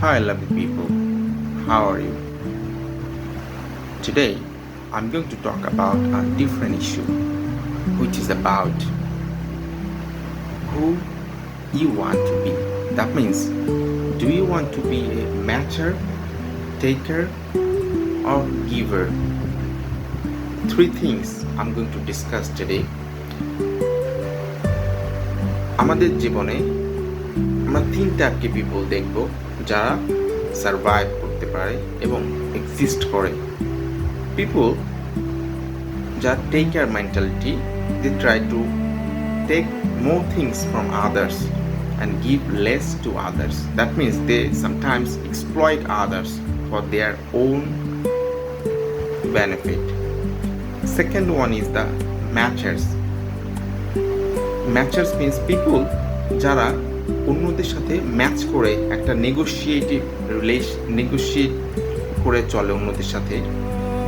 Hi, lovely people. How are you? Today, I'm going to talk about a different issue, which is about who you want to be. That means, do you want to be a matcher, taker, or giver? Three things I'm going to discuss today. আমাদের জীবনে আমরা তিন টাইপকে people দেখব যারা survive করতে পারে এবং exist করে। People that take care mentality, they try to take more things from others and give less to others. That means they sometimes exploit others for their own benefit. Second one is the matchers. Matchers means people যারা অন্যদের সাথে match করে একটা negotiate করে চলে অন্যদের সাথে,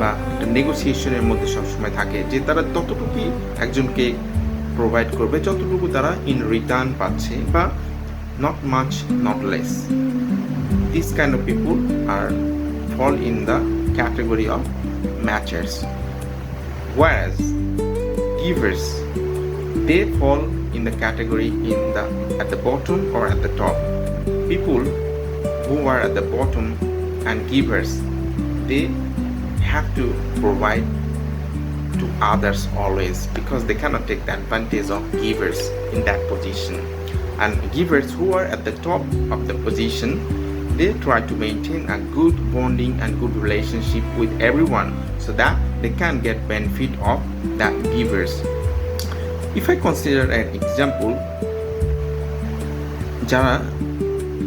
বা একটা নেগোসিয়েশনের মধ্যে সবসময় থাকে যে তারা ততটুকুই একজনকে প্রোভাইড করবে যতটুকু তারা ইন রিটার্ন পাচ্ছে, বা not much not less. This kind of people are fall in the category of matchers, whereas givers, they fall in the category at the bottom or at the top. People who are at the bottom and givers, they have to provide to others always, because they cannot take the advantage of givers in that position. And givers who are at the top of the position, they try to maintain a good bonding and good relationship with everyone so that they can get benefit of that givers. If I consider an example, যারা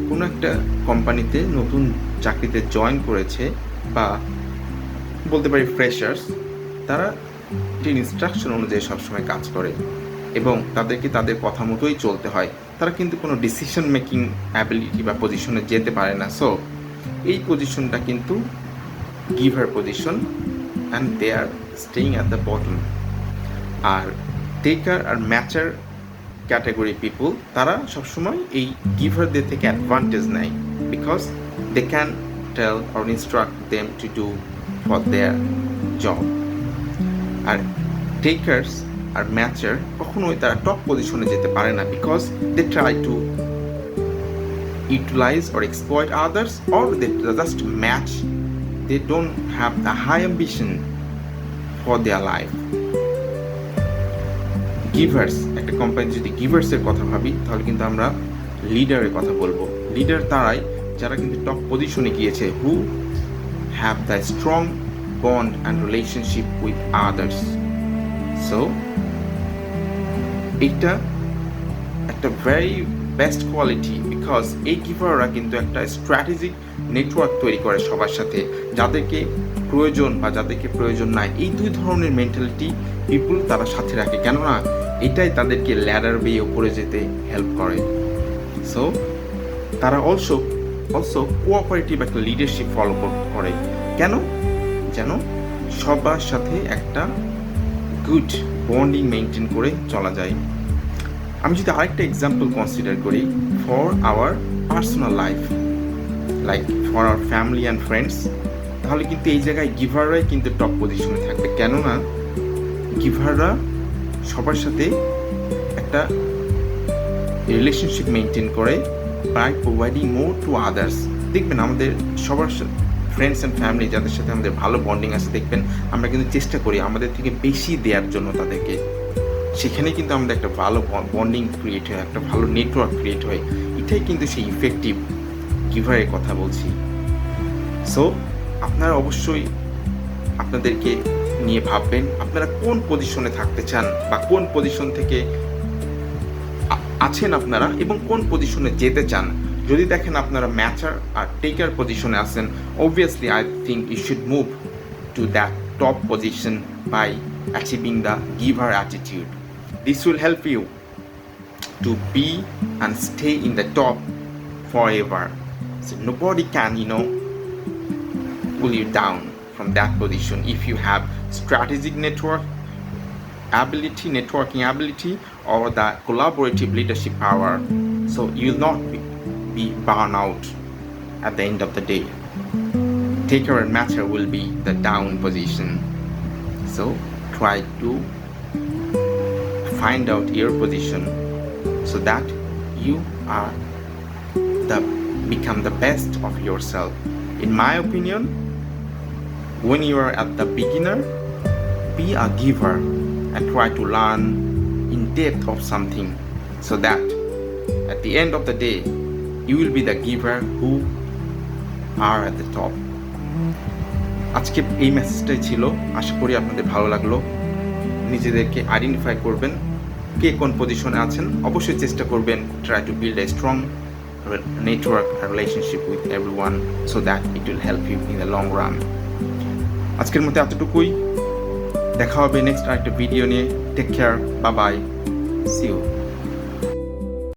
কোনো একটা কোম্পানিতে নতুন চাকরিতে join করেছে, বা বলতে পারি ফ্রেশার্স, তারা যে ইনস্ট্রাকশন অনুযায়ী সবসময় কাজ করে এবং তাদেরকে তাদের কথা মতোই চলতে হয়। তারা কিন্তু কোনো ডিসিশন মেকিং অ্যাবিলিটি বা পজিশনে যেতে পারে না। সো এই পজিশনটা কিন্তু giver position, and they are staying at the bottom. আর টেকার আর ম্যাচার ক্যাটাগরি পিপুল, তারা সবসময় এই গিভারদের থেকে অ্যাডভান্টেজ নেয়, because they can tell or instruct them to do for their job. আর টেকার্স আর ম্যাচার কখনোই তারা টপ পজিশনে যেতে পারে না, because they try to utilize or exploit others, or they just match. They don't have the high ambition for their life. Givers, একটা company যদি গিভার্সের কথা ভাবি, তাহলে কিন্তু আমরা লিডারের কথা বলবো। লিডার তারাই যারা কিন্তু টপ পজিশনে গিয়েছে, who have the strong bond and relationship with others. So এটা একটা very best quality, because এই গিভাররা কিন্তু একটা স্ট্র্যাটেজিক নেটওয়ার্ক তৈরি করে সবার সাথে, যাদেরকে প্রয়োজন বা যাদেরকে প্রয়োজন নাই, এই দুই ধরনের মেন্টালিটি পিপুল তারা সাথে রাখে, কেননা এটাই তাদেরকে ল্যাডার বেয়ে উপরে যেতে হেল্প করে। সো তারা অলসো কোঅপারেটিভ একটা লিডারশিপ ফলো করে, কেন? যেন সবার সাথে একটা গুড বন্ডিং মেনটেন করে চলা যায়। আমি যদি আরেকটা এক্সাম্পল কনসিডার করি for our personal life, like for our family and friends, তাহলে কিন্তু এই জায়গায় গিভাররাই কিন্তু টপ পজিশনে থাকবে, কেননা গিভাররা সবার সাথে একটা রিলেশনশিপ মেনটেন করে by providing more to others. দেখবেন আমাদের সবার ফ্রেন্ডস অ্যান্ড ফ্যামিলি যাদের সাথে আমাদের ভালো বন্ডিং আছে, দেখবেন আমরা কিন্তু চেষ্টা করি আমাদের থেকে বেশি দেওয়ার জন্য তাদেরকে। সেখানে কিন্তু আমাদের একটা ভালো বন্ডিং ক্রিয়েট হয়, একটা ভালো নেটওয়ার্ক ক্রিয়েট হয়। এটাই কিন্তু সেই ইফেক্টিভ গিভারের কথা বলছি। সো আপনারা অবশ্যই আপনাদেরকে নিয়ে ভাববেন, আপনারা কোন পজিশনে থাকতে চান, বা কোন পজিশন থেকে আছেন আপনারা, এবং কোন পজিশনে যেতে চান। যদি দেখেন আপনারা ম্যাচার আর টেকার পজিশনে আছেন, obviously I think you should move to that top position by achieving the giver attitude. This will help you to be and stay in the top forever. So nobody can, pull you down from that position if you have strategic networking ability, or the collaborative leadership power. So you will not be burn out at the end of the day. Taker and matcher will be the down position. So try to find out your position so that you are become the best of yourself. In my opinion, when you are at the beginner, be a giver and try to learn in depth of something so that at the end of the day you will be the giver who are at the top. আজকে এই মেসেজটাই ছিল, আশা করি আপনাদের ভালো লাগলো। নিজেদেরকে identify করবেন কে কোন পজিশনে আছেন, অবশ্যই চেষ্টা করবেন try to build a strong network and relationship with everyone so that it will help you in the long run. আজকের মতো এতটুকুই, দেখা হবে নেক্সট আরেকটা ভিডিও নিয়ে। Take care, bye bye, see you.